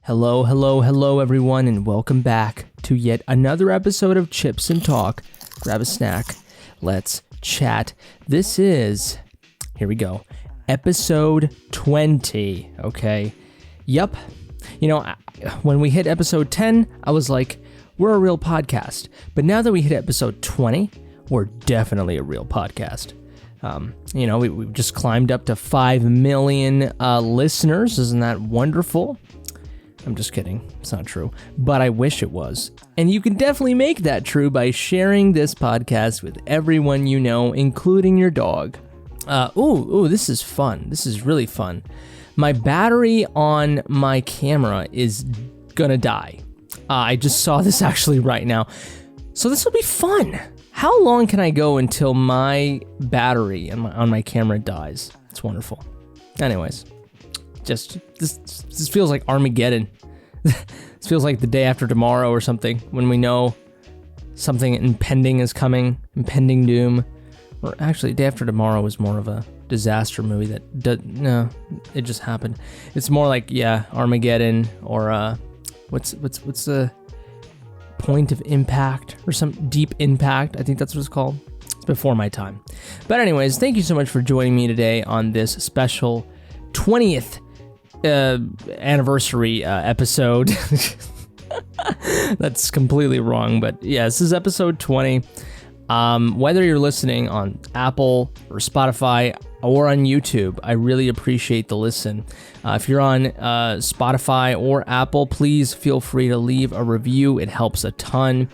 Hello, hello, hello, everyone, and welcome back to yet another episode of Chips and Talk. Grab a snack. Let's chat. This is, here we go, episode 20, okay? Yup. You know, when we hit episode 10, I was like, we're a real podcast. But now that we hit episode 20, we're definitely a real podcast. You know, we've just climbed up to 5 million listeners. Isn't that wonderful? I'm just kidding. It's not true. But I wish it was. And you can definitely make that true by sharing this podcast with everyone you know, including your dog. Ooh, this is fun. This is really fun. My battery on my camera is gonna die. I just saw this actually right now. So this will be fun. How long can I go until my battery on my camera dies? It's wonderful. Anyways, just this feels like Armageddon. This feels like the day after tomorrow or something, when we know something impending is coming, impending doom. Or actually, Day After Tomorrow was more of a disaster movie no, it just happened. It's more like, yeah, Armageddon or what's the Point of Impact or some Deep Impact. I think that's what it's called. It's before my time. But anyways, thank you so much for joining me today on this special 20th anniversary episode. That's completely wrong, but yeah, this is episode 20. Whether you're listening on Apple or Spotify or on YouTube, I really appreciate the listen. If you're on Spotify or Apple, please feel free to leave a review. It helps a ton.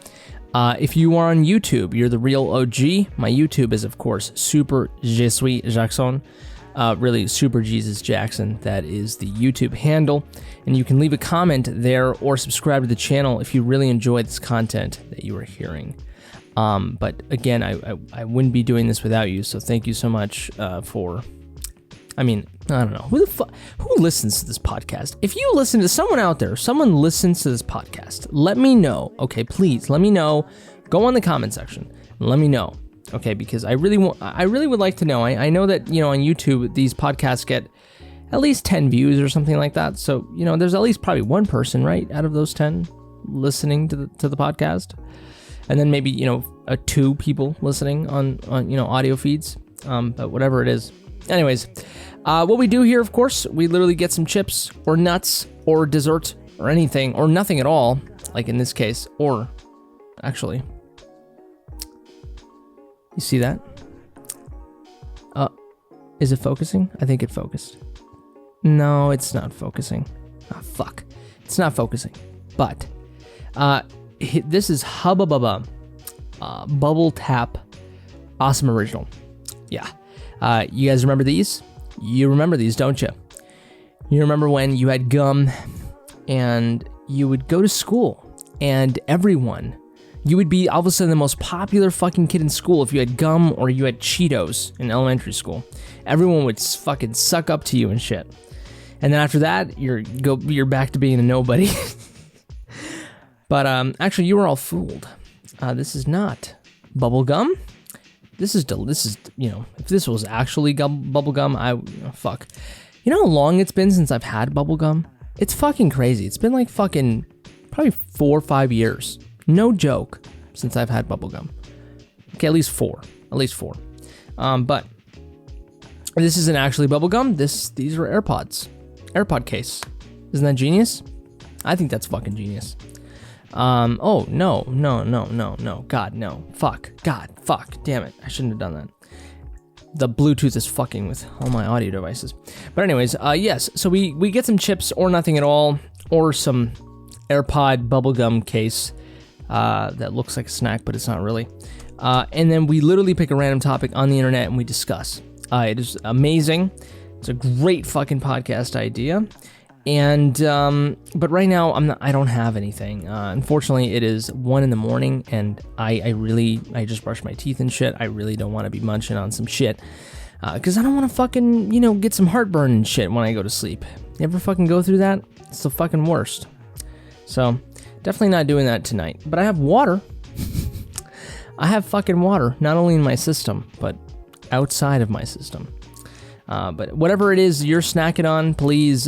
If you are on YouTube, you're the real OG. My YouTube is, of course, superjesusjackson. Really, Super Jesus Jackson. That is the YouTube handle. And you can leave a comment there or subscribe to the channel if you really enjoy this content that you are hearing. But again, I wouldn't be doing this without you, so thank you so much for, I mean, I don't know, who listens to this podcast? If you listen to someone out there, someone listens to this podcast, let me know, okay, please, let me know, go on the comment section, and let me know, okay, because I really would like to know. I know that, you know, on YouTube, these podcasts get at least 10 views or something like that, so, you know, there's at least probably one person, right, out of those 10 listening to the podcast. And then maybe, you know, 2 people listening on you know, audio feeds, but whatever it is. Anyways, what we do here, of course, we literally get some chips or nuts or dessert or anything or nothing at all, like in this case, or actually, you see that? Is it focusing? I think it focused. No, it's not focusing. Ah, fuck. It's not focusing. But, this is Hubba Bubba Bubble Tap Awesome Original. Yeah. You guys remember these? You remember these, don't you? You remember when you had gum and you would go to school and you would be all of a sudden the most popular fucking kid in school if you had gum or you had Cheetos in elementary school. Everyone would fucking suck up to you and shit. And then after that, you're back to being a nobody. But actually, you were all fooled. This is not bubble gum. This is you know, if this was actually bubble gum, fuck. You know how long it's been since I've had bubble gum? It's fucking crazy. It's been like fucking probably 4 or 5 years. No joke, since I've had bubble gum. Okay, at least four. But this isn't actually bubble gum. These are AirPods. AirPod case. Isn't that genius? I think that's fucking genius. Oh, no. God, no. Fuck. Damn it. I shouldn't have done that. The Bluetooth is fucking with all my audio devices. But anyways, yes. So we get some chips or nothing at all, or some AirPod bubblegum case that looks like a snack, but it's not really. And then we literally pick a random topic on the internet and we discuss. It is amazing. It's a great fucking podcast idea. And, but right now I don't have anything. Unfortunately, it is 1 a.m. and I just brushed my teeth and shit. I really don't want to be munching on some shit. Cause I don't want to fucking, you know, get some heartburn and shit when I go to sleep. You ever fucking go through that? It's the fucking worst. So definitely not doing that tonight, but I have water. I have fucking water, not only in my system, but outside of my system. But whatever it is you're snacking on, please,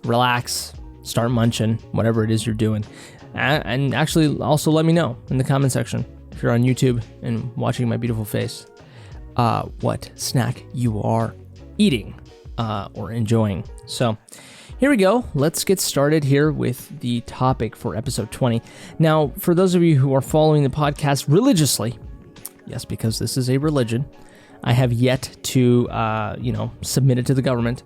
relax, start munching, whatever it is you're doing. And actually also let me know in the comment section if you're on YouTube and watching my beautiful face, what snack you are eating or enjoying. So here we go. Let's get started here with the topic for episode 20. Now, for those of you who are following the podcast religiously, yes, because this is a religion, I have yet to, submit it to the government.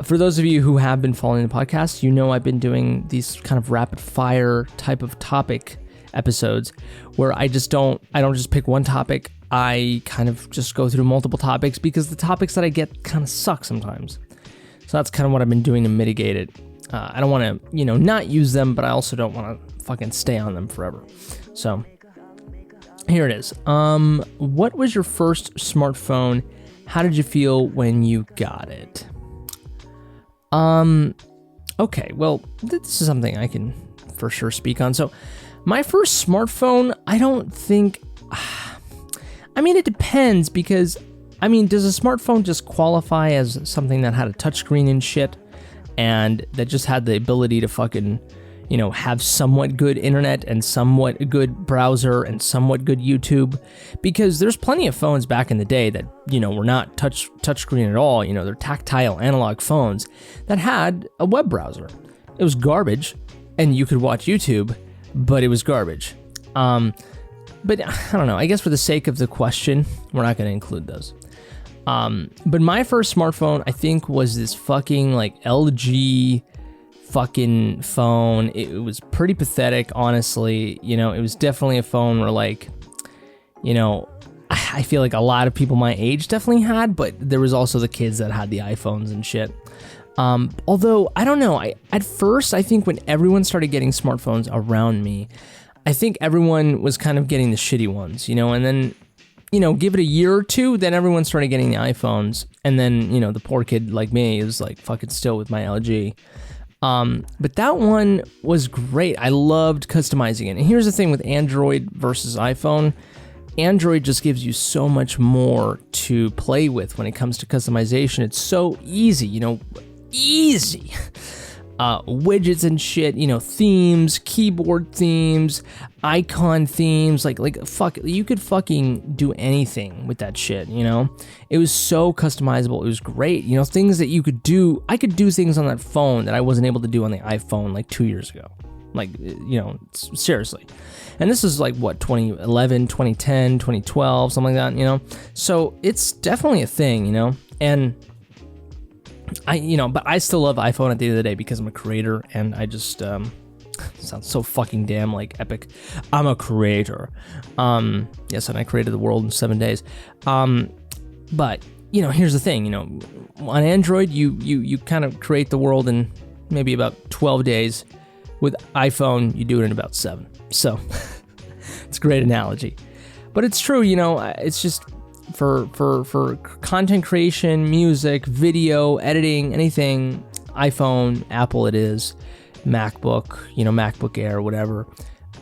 For those of you who have been following the podcast, you know I've been doing these kind of rapid fire type of topic episodes where I don't just pick one topic. I kind of just go through multiple topics because the topics that I get kind of suck sometimes. So that's kind of what I've been doing to mitigate it. I don't want to, not use them, but I also don't want to fucking stay on them forever. So here it is. What was your first smartphone? How did you feel when you got it? Okay, well, this is something I can for sure speak on. So my first smartphone, I don't think, it depends because, does a smartphone just qualify as something that had a touchscreen and shit and that just had the ability to fucking, have somewhat good internet and somewhat good browser and somewhat good YouTube? Because there's plenty of phones back in the day that, were not touchscreen at all. They're tactile analog phones that had a web browser. It was garbage and you could watch YouTube, but it was garbage. But I don't know, I guess for the sake of the question, we're not going to include those. But my first smartphone, I think, was this fucking LG fucking phone. It was pretty pathetic, honestly. It was definitely a phone where I feel like a lot of people my age definitely had, but there was also the kids that had the iPhones and shit. Although, I don't know, at first, I think when everyone started getting smartphones around me, I think everyone was kind of getting the shitty ones, and then, give it a year or two, then everyone started getting the iPhones, and then, the poor kid like me is fucking still with my LG. But that one was great. I loved customizing it. And here's the thing with Android versus iPhone. Android just gives you so much more to play with when it comes to customization. It's so easy, easy. Widgets and shit, themes, keyboard themes, icon themes, fuck, you could fucking do anything with that shit, It was so customizable. It was great, things that you could do. I could do things on that phone that I wasn't able to do on the iPhone 2 years ago. Seriously. And this is 2011, 2010, 2012, something like that, So it's definitely a thing, and but I still love iPhone at the end of the day because I'm a creator and I just, sounds so fucking damn epic. I'm a creator. Yes, and I created the world in 7 days. But, here's the thing, on Android, you kind of create the world in maybe about 12 days. With iPhone, you do it in about 7. So it's a great analogy, but it's true, it's just, for content creation, music, video, editing, anything, iPhone, Apple it is, MacBook, MacBook Air, whatever.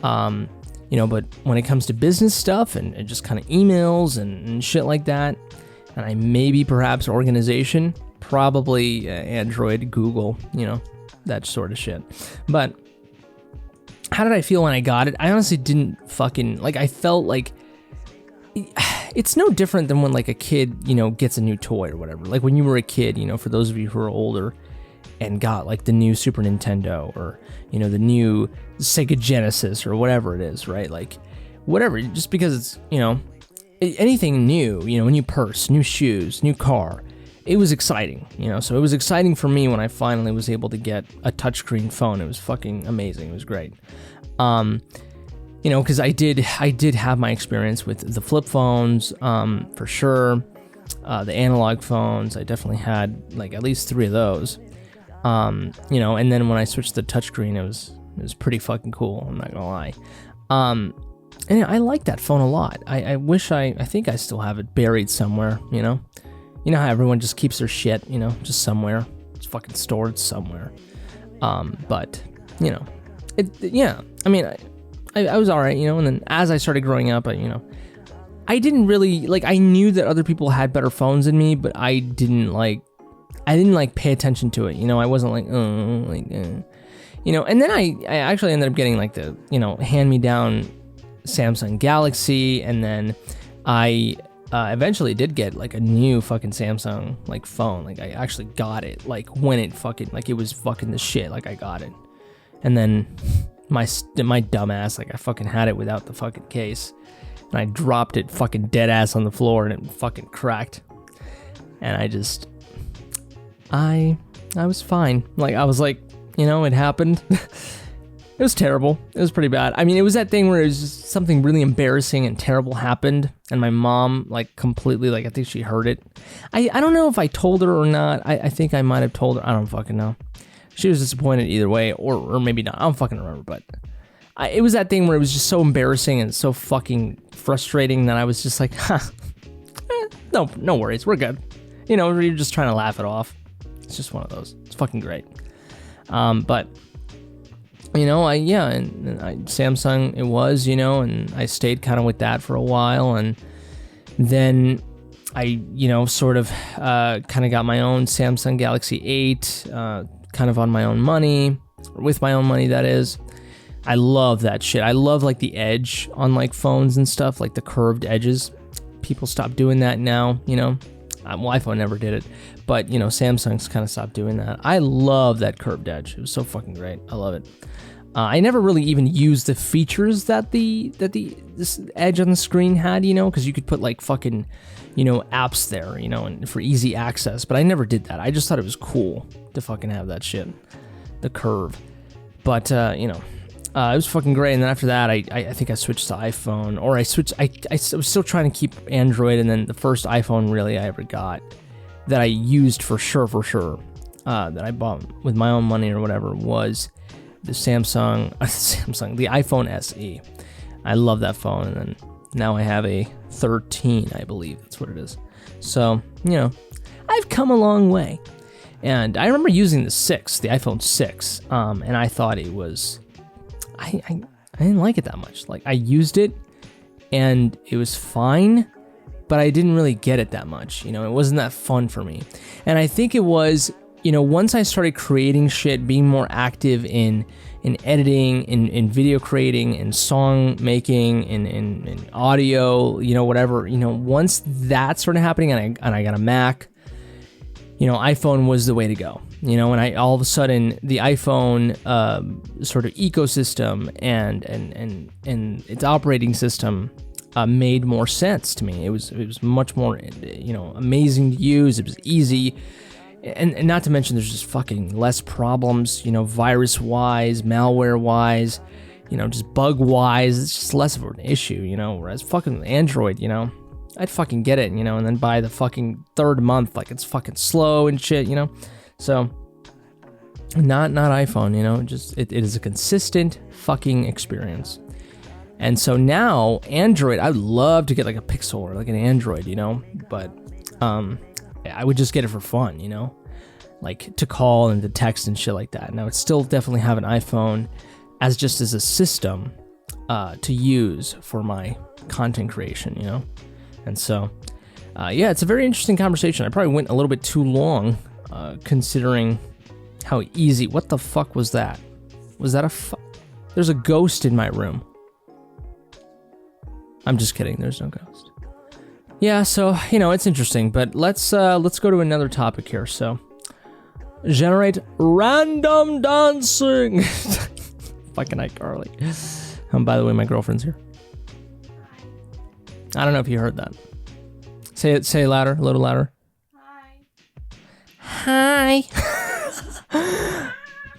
But when it comes to business stuff and just kind of emails and shit like that, and maybe perhaps organization, probably Android, Google, that sort of shit. But how did I feel when I got it? I honestly didn't fucking, I felt it's no different than when a kid, gets a new toy or whatever. When you were a kid, for those of you who are older and got the new Super Nintendo or, the new Sega Genesis or whatever it is, right? Whatever, just because it's, anything new, a new purse, new shoes, new car, it was exciting, so it was exciting for me when I finally was able to get a touchscreen phone. It was fucking amazing. It was great. Because I did have my experience with the flip phones, for sure. The analog phones, I definitely had at least 3 of those. And then when I switched to touchscreen, it was pretty fucking cool. I'm not gonna lie. And I like that phone a lot. I wish I think I still have it buried somewhere. You know how everyone just keeps their shit, just somewhere. It's fucking stored somewhere. But I was all right, and then as I started growing up, I didn't really, I knew that other people had better phones than me, but I didn't, I didn't like pay attention to it. You know, I wasn't like, you know, and then I actually ended up getting like the, you know, hand-me-down Samsung Galaxy, and then I eventually did get like a new fucking Samsung like phone. Like I actually got it like when it fucking, like it was fucking the shit, like I got it. And then my dumbass, like I fucking had it without the fucking case, and I dropped it fucking dead ass on the floor, and it fucking cracked. And I was fine. Like I was like, you know, it happened. It was terrible. It was pretty bad. I mean, it was that thing where it was just something really embarrassing and terrible happened, and my mom, like, completely, like, I think she heard it. I don't know if I told her or not. I think I might have told her. I don't fucking know. She was disappointed either way, or maybe not. I don't fucking remember, but it was that thing where it was just so embarrassing and so fucking frustrating that I was just like, no worries, we're good. You know, you're just trying to laugh it off. It's just one of those. It's fucking great. But... you know, Samsung it was, you know, and I stayed kind of with that for a while, and then I, you know, sort of kind of got my own Samsung Galaxy 8, kind of on my own money, with my own money, that is. I love that shit. I love, like, the edge on, like, phones and stuff, like the curved edges. People stopped doing that now, you know. Well, iPhone never did it, but, you know, Samsung's kind of stopped doing that. I love that curved edge. It was so fucking great. I love it. I never really even used the features that this edge on the screen had, you know, because you could put like fucking, you know, apps there, you know, and for easy access. But I never did that. I just thought it was cool to fucking have that shit, the curve. But you know, it was fucking great. And then after that, I think I switched to iPhone, or I was still trying to keep Android. And then the first iPhone really I ever got that I used for sure, that I bought with my own money or whatever, was the the iPhone SE. I love that phone, and then now I have a 13, I believe that's what it is. So, you know, I've come a long way. And I remember using the iPhone 6, and I thought it was, I didn't like it that much. Like, I used it, and it was fine, but I didn't really get it that much. You know, it wasn't that fun for me. And I think it was, you know, once I started creating shit, being more active in editing, in video creating, in song making, in audio, you know, whatever, you know, once that started happening, and I got a Mac, you know, iPhone was the way to go, you know, and I all of a sudden the iPhone sort of ecosystem and its operating system made more sense to me. It was much more, you know, amazing to use. It was easy. And not to mention, there's just fucking less problems, you know, virus-wise, malware-wise, you know, just bug-wise. It's just less of an issue, you know, whereas fucking Android, you know, I'd fucking get it, you know, and then by the fucking third month, like, it's fucking slow and shit, you know. So, not iPhone, you know, just, it is a consistent fucking experience. And so now, Android, I would love to get, like, a Pixel or, like, an Android, you know, but, I would just get it for fun, you know, like to call and to text and shit like that. And I would still definitely have an iPhone as a system to use for my content creation, you know. And so, yeah, it's a very interesting conversation. I probably went a little bit too long, considering how easy. What the fuck was that? Was that there's a ghost in my room. I'm just kidding. There's no ghost. Yeah, so, you know, it's interesting, but let's go to another topic here. So, generate random dancing. Fucking iCarly. By the way, my girlfriend's here. I don't know if you heard that. Say it louder, a little louder. Hi.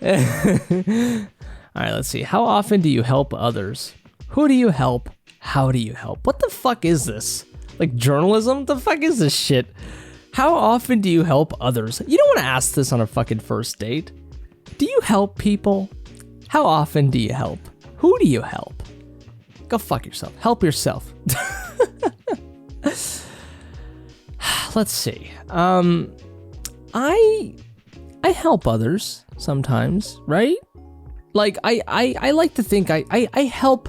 All right, let's see. How often do you help others? Who do you help? How do you help? What the fuck is this? Like journalism? What the fuck is this shit? How often do you help others? You don't want to ask this on a fucking first date. Do you help people? How often do you help? Who do you help? Go fuck yourself. Help yourself. Let's see. I help others sometimes, right? Like I like to think I help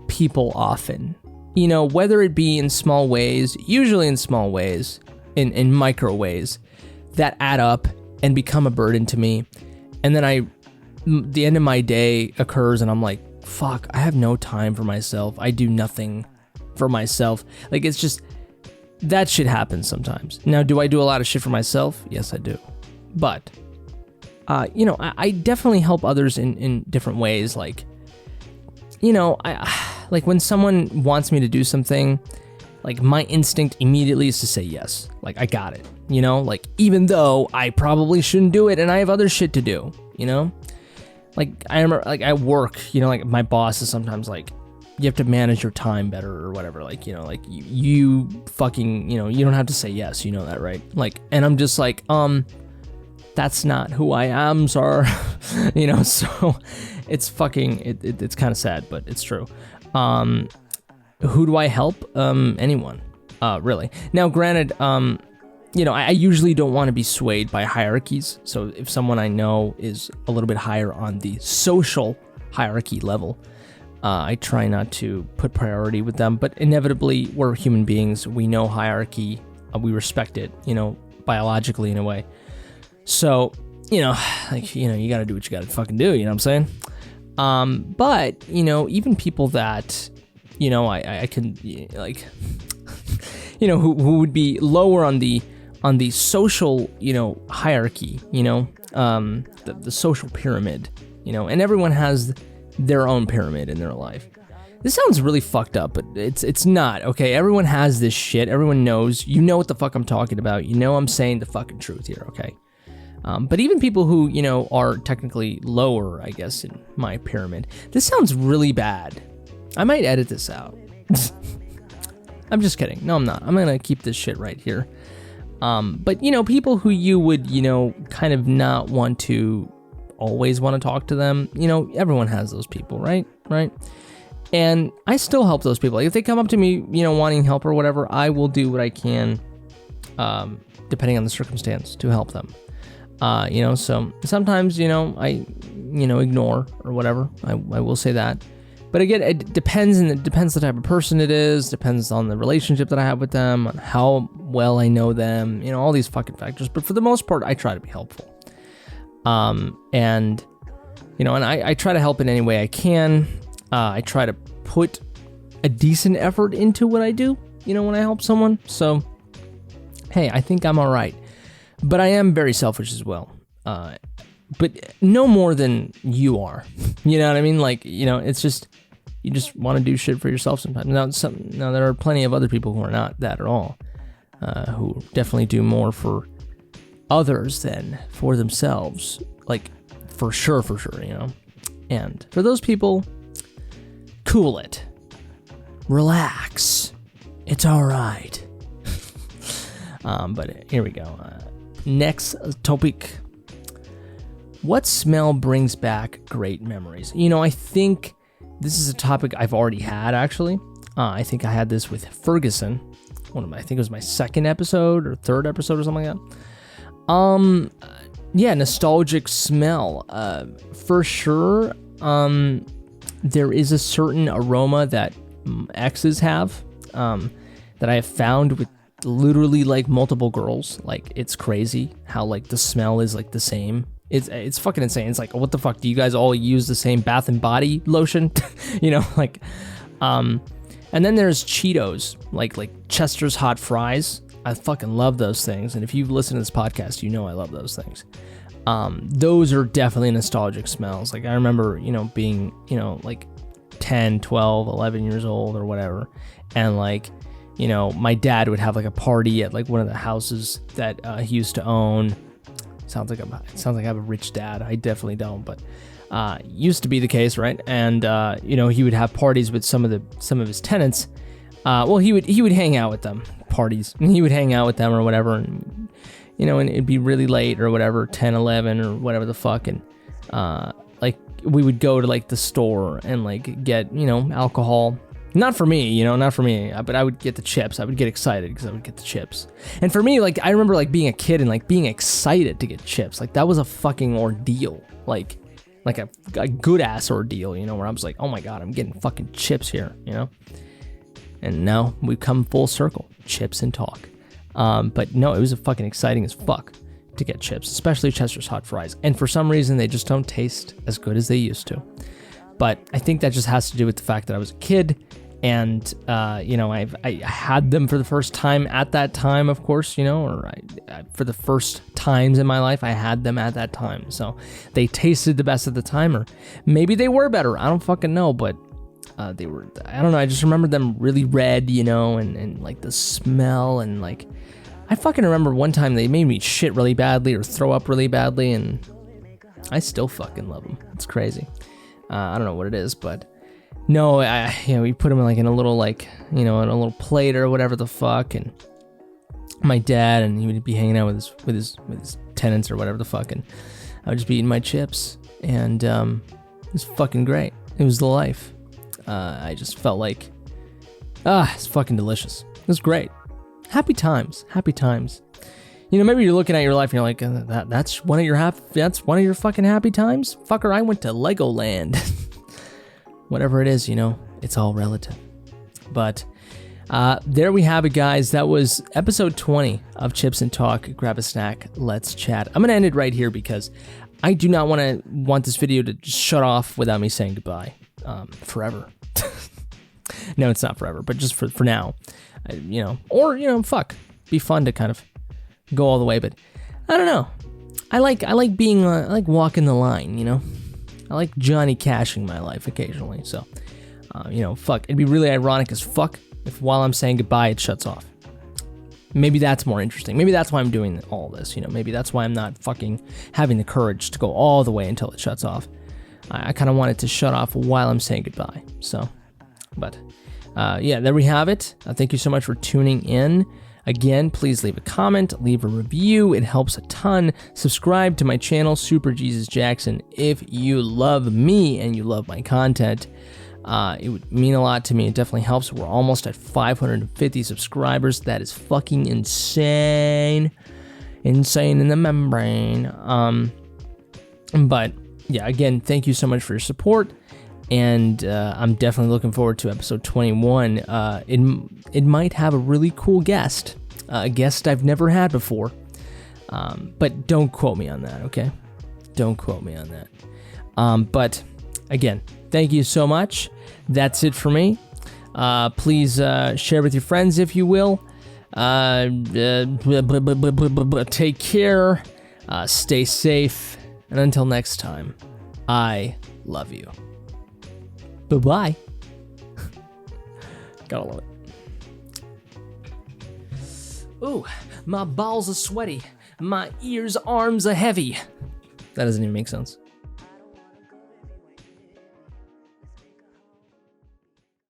people often. You know, whether it be in small ways, usually in small ways, in micro ways, that add up and become a burden to me. And then the end of my day occurs and I'm like, fuck, I have no time for myself. I do nothing for myself. Like, it's just, that shit happens sometimes. Now, do I do a lot of shit for myself? Yes, I do. But, I definitely help others in different ways. Like, like when someone wants me to do something, like my instinct immediately is to say yes. Like, I got it, like even though I probably shouldn't do it and I have other shit to do, Like, I remember, like, at work, like, my boss is sometimes like, you have to manage your time better or whatever. Like, like, you fucking, you don't have to say yes, that, right? Like, and I'm just like, that's not who I am, sir. So it's fucking, it's kind of sad, but it's true. Who do I help? Anyone, really. Now, granted, I usually don't want to be swayed by hierarchies. So if someone I know is a little bit higher on the social hierarchy level, I try not to put priority with them. But inevitably, we're human beings. We know hierarchy. We respect it, biologically in a way. So, you got to do what you got to fucking do. You know what I'm saying? But, even people that, I can, like, who would be lower on the social, hierarchy, the social pyramid, and everyone has their own pyramid in their life. This sounds really fucked up, but it's not, okay? Everyone has this shit. Everyone knows. You know what the fuck I'm talking about. I'm saying the fucking truth here, okay? But even people who, are technically lower, I guess, in my pyramid. This sounds really bad. I might edit this out. I'm just kidding. No, I'm not. I'm going to keep this shit right here. But, people who you would, kind of not want to always want to talk to them, everyone has those people, right? Right. And I still help those people. Like, if they come up to me, wanting help or whatever, I will do what I can, depending on the circumstance, to help them. So sometimes, I, ignore or whatever. I will say that. But again, it depends, and it depends the type of person it is, depends on the relationship that I have with them, on how well I know them, all these fucking factors. But for the most part, I try to be helpful. And I try to help in any way I can. I try to put a decent effort into what I do, when I help someone. So, hey, I think I'm all right. But I am very selfish as well. But no more than you are. You know what I mean? Like, it's just, you just want to do shit for yourself sometimes. Now there are plenty of other people who are not that at all, who definitely do more for others than for themselves. Like, for sure, And for those people, cool it. Relax. It's all right. But here we go. Next topic. What smell brings back great memories? I think this is a topic I've already had, actually. I think I had this with Ferguson. I think it was my second episode or third episode or something like that. Yeah, nostalgic smell. For sure, there is a certain aroma that exes have, that I have found with literally like multiple girls. Like, it's crazy how like the smell is like the same. It's fucking insane. It's like, what the fuck? Do you guys all use the same Bath and Body lotion? And then there's Cheetos, like Chester's hot fries. I fucking love those things. And if you've listened to this podcast, I love those things. Those are definitely nostalgic smells. Like, I remember, being, like 10, 12, 11 years old or whatever. And like, my dad would have like a party at like one of the houses that he used to own. Sounds like I have a rich dad. I definitely don't, but used to be the case, right? And he would have parties with some of his tenants. Well, he would hang out with them, parties. And he would hang out with them or whatever, and and it'd be really late or whatever, 10, 11 or whatever the fuck, and like we would go to like the store and like get alcohol. Not for me, but I would get the chips. I would get excited because I would get the chips. And for me, like, I remember like being a kid and like being excited to get chips. Like, that was a fucking ordeal. Like a good ass ordeal, where I was like, oh my God, I'm getting fucking chips here, And now we've come full circle, chips and talk. But no, it was a fucking exciting as fuck to get chips, especially Chester's hot fries. And for some reason, they just don't taste as good as they used to. But I think that just has to do with the fact that I was a kid, and I had them for the first time at that time, of course, or for the first times in my life, I had them at that time. So they tasted the best at the time, or maybe they were better. I don't fucking know, but they were, I don't know, I just remember them really red, and like the smell, and like, I fucking remember one time they made me shit really badly or throw up really badly, and I still fucking love them. It's crazy. I don't know what it is, but no, we put them in a little, in a little plate or whatever the fuck, and my dad, and he would be hanging out with his tenants or whatever the fuck, and I would just be eating my chips, and it was fucking great. It was the life. I just felt like, it's fucking delicious. It was great. Happy times. Maybe you're looking at your life and you're like, that's one of your fucking happy times? Fucker, I went to Legoland. Whatever it is, it's all relative. But there we have it, guys. That was episode 20 of Chips and Talk. Grab a snack. Let's chat. I'm going to end it right here because I do not want this video to just shut off without me saying goodbye forever. No, it's not forever, but just for now. Fuck. Be fun to kind of go all the way, but I don't know. I like walking the line, I like Johnny Cashing my life occasionally, so, fuck. It'd be really ironic as fuck if while I'm saying goodbye, it shuts off. Maybe that's more interesting. Maybe that's why I'm doing all this, Maybe that's why I'm not fucking having the courage to go all the way until it shuts off. I kind of want it to shut off while I'm saying goodbye, so, but, there we have it. Thank you so much for tuning in. Again, please leave a comment, leave a review. It helps a ton. Subscribe to my channel, Super Jesus Jackson, if you love me and you love my content. It would mean a lot to me. It definitely helps. We're almost at 550 subscribers. That is fucking insane. Insane in the membrane. But yeah, again, thank you so much for your support. And I'm definitely looking forward to episode 21. It might have a really cool guest, a guest I've never had before. But don't quote me on that, okay? Don't quote me on that. But again, thank you so much. That's it for me. Please share with your friends if you will. Take care. Stay safe. And until next time, I love you. Bye-bye. Gotta love it. Ooh, my balls are sweaty. My ears, arms are heavy. That doesn't even make sense.